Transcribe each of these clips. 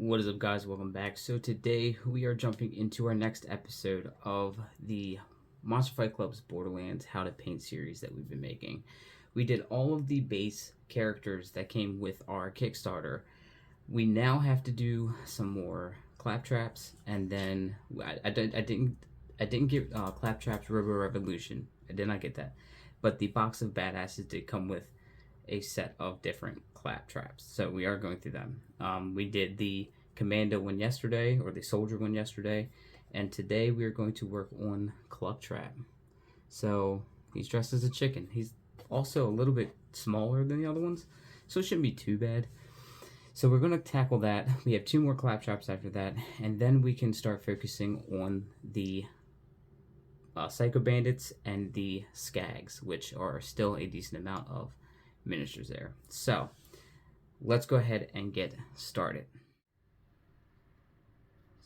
What is up, guys? Welcome back. So today we are jumping into our next episode of the Monster Fight Club's Borderlands How to Paint series that we've been making. We did all of the base characters that came with our Kickstarter. We now have to do some more Claptraps, and then I didn't get Claptrap's Robo Revolution. I did not get that, but the box of badasses did come with a set of different Claptraps, so we are going through them. We did the Commando one yesterday, or the Soldier one yesterday, and today we are going to work on Cluck-Trap. So he's dressed as a chicken. He's also a little bit smaller than the other ones, so it shouldn't be too bad. So we're going to tackle that. We have 2 more Claptraps after that, and then we can start focusing on the Psycho Bandits and the Skags, which are still a decent amount of miniatures there. So let's go ahead and get started.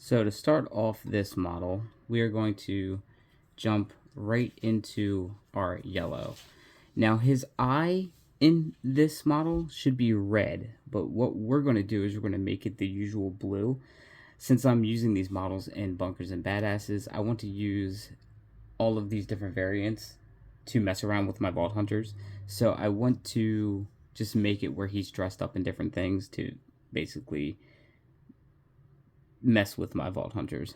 So to start off this model, we are going to jump right into our yellow. Now his eye in this model should be red, but what we're going to do is we're going to make it the usual blue. Since I'm using these models in Bunkers and Badasses, I want to use all of these different variants to mess around with my Vault Hunters. So I want to just make it where he's dressed up in different things to basically mess with my Vault Hunters.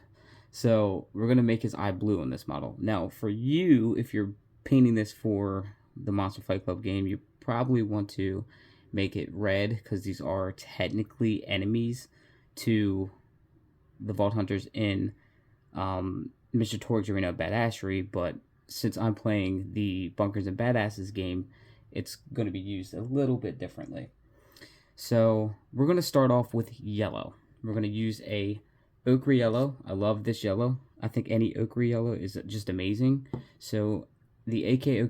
So we're going to make his eye blue on this model. Now for you, if you're painting this for the Monster Fight Club game, you probably want to make it red, because these are technically enemies to the Vault Hunters in Mr. Torgue's Arena of Badassery, but since I'm playing the Bunkers and Badasses game, it's going to be used a little bit differently. So we're going to start off with yellow. We're going to use a ochre yellow. I love this yellow. I think any ochre yellow is just amazing. So the AK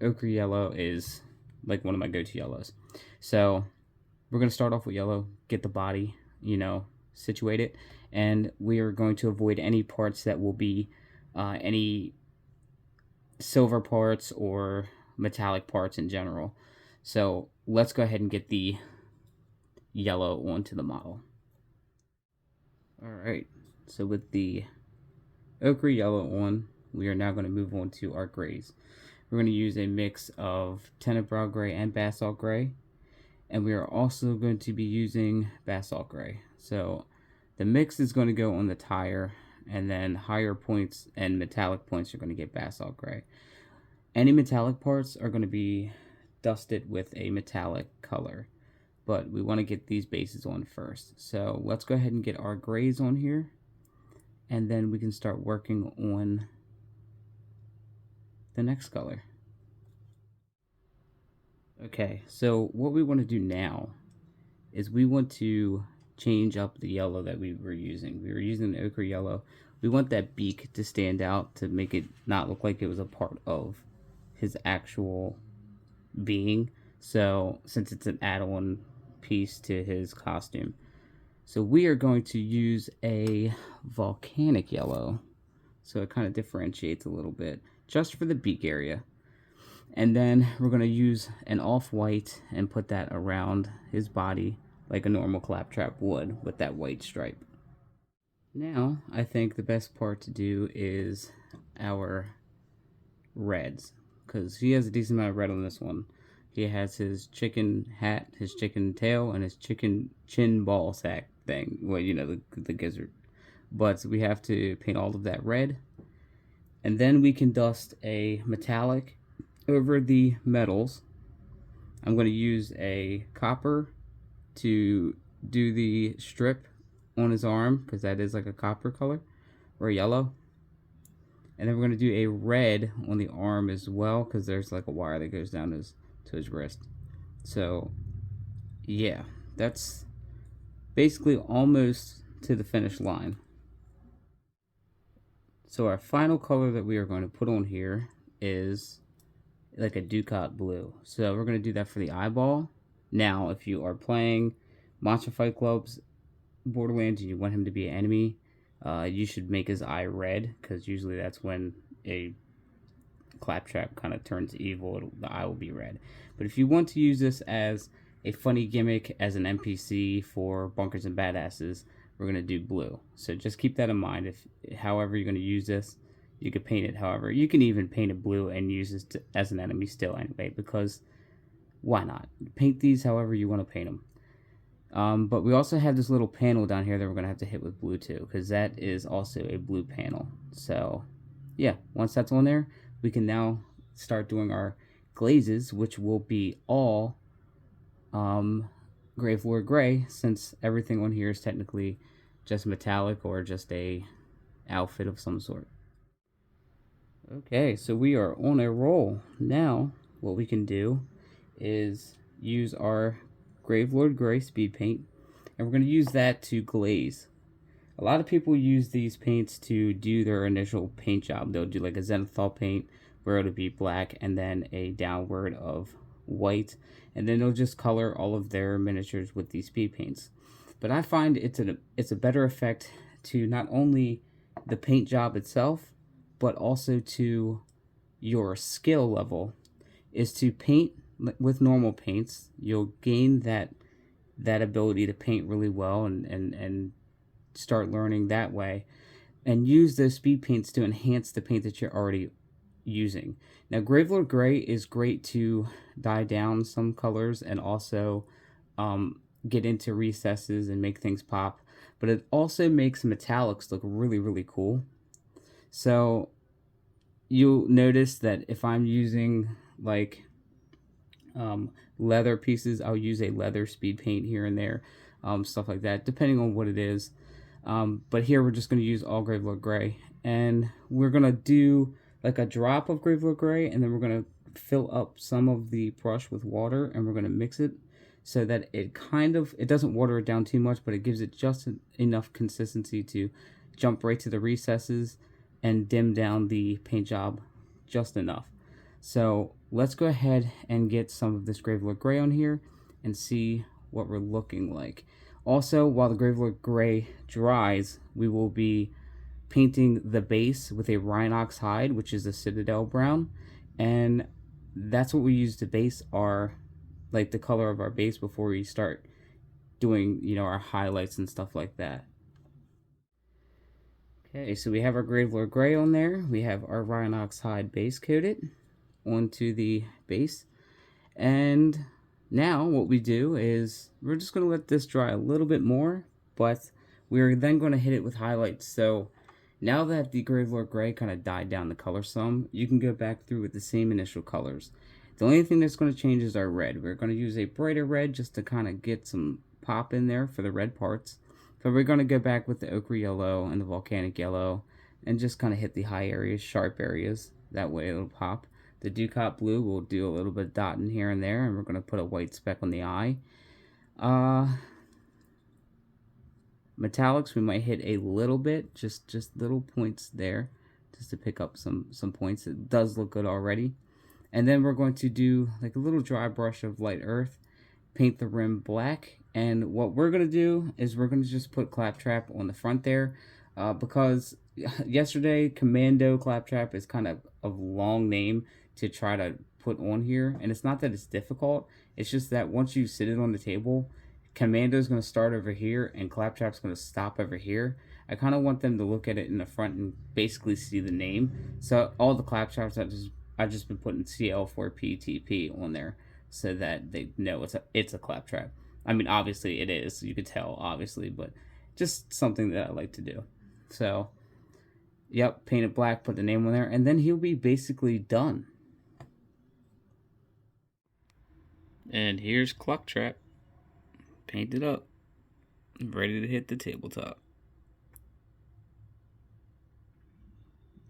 ochre yellow is like one of my go-to yellows. So we're going to start off with yellow, get the body, situated, and we are going to avoid any parts that will be any silver parts or metallic parts in general. So let's go ahead and get the yellow onto the model. Alright, so with the ochre yellow on, we are now going to move on to our grays. We're going to use a mix of Tenebrae gray and basalt gray, and we are also going to be using basalt gray. So the mix is going to go on the tire, and then higher points and metallic points are going to get basalt gray. Any metallic parts are going to be dusted with a metallic color, but we want to get these bases on first. So let's go ahead and get our grays on here, and then we can start working on the next color. Okay, so what we want to do now is we want to change up the yellow that we were using. We were using the ochre yellow. We want that beak to stand out to make it not look like it was a part of his actual being. So since it's an add-on piece to his costume, so we are going to use a volcanic yellow, so it kind of differentiates a little bit just for the beak area. And then we're going to use an off-white and put that around his body like a normal Claptrap would, with that white stripe. Now I think the best part to do is our reds, because he has a decent amount of red on this one. He has his chicken hat, his chicken tail, and his chicken chin ball sack thing. Well, the gizzard. But we have to paint all of that red. And then we can dust a metallic over the metals. I'm going to use a copper to do the strip on his arm, because that is like a copper color, or yellow. And then we're going to do a red on the arm as well, because there's like a wire that goes down to his wrist. So yeah, that's basically almost to the finish line. So our final color that we are going to put on here is like a Ducat blue. So we're going to do that for the eyeball. Now if you are playing Monster Fight Club's Borderlands and you want him to be an enemy, you should make his eye red, because usually that's when a Claptrap kind of turns evil. The eye will be red. But if you want to use this as a funny gimmick as an NPC for Bunkers and Badasses, we're going to do blue. So just keep that in mind. If however you're going to use this, you could paint it however. You can even paint it blue and use this as an enemy still anyway, because why not? Paint these however you want to paint them. But we also have this little panel down here that we're going to have to hit with blue too, because that is also a blue panel. So yeah, once that's on there, we can now start doing our glazes, which will be all Gravelord Gray, since everything on here is technically just metallic or just a outfit of some sort. Okay, so we are on a roll. Now, what we can do is use our Gravelord Gray speed paint, and we're going to use that to glaze. A lot of people use these paints to do their initial paint job. They'll do like a zenithal paint where it'll be black and then a downward of white, and then they'll just color all of their miniatures with these speed paints. But I find it's a better effect to not only the paint job itself, but also to your skill level, is to paint with normal paints. You'll gain that ability to paint really well and start learning that way, and use those speed paints to enhance the paint that you're already using. Now, Gravelord Gray is great to dye down some colors and also get into recesses and make things pop, but it also makes metallics look really, really cool. So you'll notice that if I'm using like leather pieces, I'll use a leather speed paint here and there, stuff like that, depending on what it is. But here we're just going to use all Gravelord Gray, and we're going to do like a drop of Gravelord Gray, and then we're going to fill up some of the brush with water, and we're going to mix it so that it doesn't water it down too much, but it gives it just enough consistency to jump right to the recesses and dim down the paint job just enough. So let's go ahead and get some of this Gravelord Gray on here and see what we're looking like. Also, while the Gravelord Gray dries, we will be painting the base with a Rhinox hide, which is a Citadel brown, and that's what we use to base our, like the color of our base before we start doing, you know, our highlights and stuff like that. Okay, so we have our Gravelord Gray on there. We have our Rhinox hide base coated onto the base, and now what we do is we're just going to let this dry a little bit more, but we're then going to hit it with highlights. So now that the Gravelord Gray kind of died down the color some, you can go back through with the same initial colors. The only thing that's going to change is our red. We're going to use a brighter red just to kind of get some pop in there for the red parts. So we're going to go back with the ochre yellow and the volcanic yellow and just kind of hit the high areas, sharp areas. That way it'll pop. The Ducat blue, we'll do a little bit of dotting here and there, and we're going to put a white speck on the eye. Metallics, we might hit a little bit, just little points there, just to pick up some points. It does look good already. And then we're going to do like a little dry brush of light earth, paint the rim black, and what we're going to do is we're going to just put Cluck-Trap on the front there, because yesterday Commando Cluck-Trap is kind of a long name to try to put on here, and it's not that it's difficult, it's just that once you sit it on the table, Commando is going to start over here and Cluck-Trap's going to stop over here. I kind of want them to look at it in the front and basically see the name. So all the Cluck-Traps I've just been putting CL4PTP on there so that they know it's a Cluck-Trap. I mean, obviously it is, you could tell obviously, but just something that I like to do. So yep, paint it black, put the name on there, and then he'll be basically done. And here's Cluck-Trap, painted up, ready to hit the tabletop.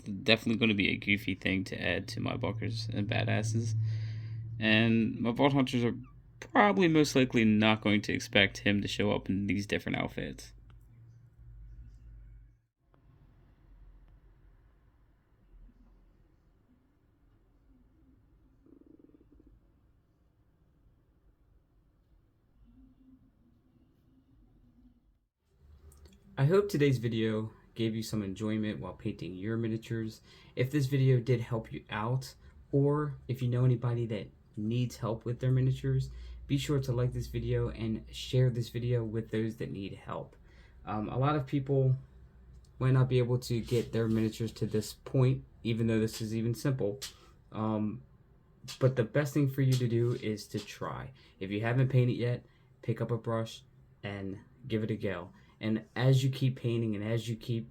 Definitely going to be a goofy thing to add to my Bunkers and Badasses, and my Vault Hunters are probably most likely not going to expect him to show up in these different outfits. I hope today's video gave you some enjoyment while painting your miniatures. If this video did help you out, or if you know anybody that needs help with their miniatures, be sure to like this video and share this video with those that need help. A lot of people might not be able to get their miniatures to this point, even though this is even simple. But the best thing for you to do is to try. If you haven't painted yet, pick up a brush and give it a go. And as you keep painting and as you keep,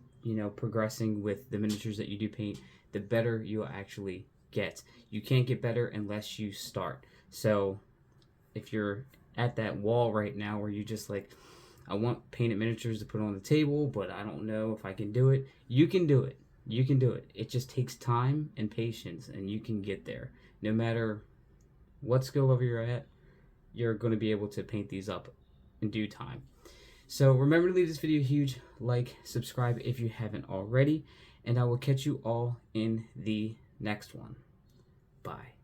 progressing with the miniatures that you do paint, the better you'll actually get. You can't get better unless you start. So if you're at that wall right now where you just like, I want painted miniatures to put on the table, but I don't know if I can do it. You can do it. You can do it. It just takes time and patience, and you can get there. No matter what skill level you're at, you're going to be able to paint these up in due time. So remember to leave this video a huge like, subscribe if you haven't already, and I will catch you all in the next one. Bye.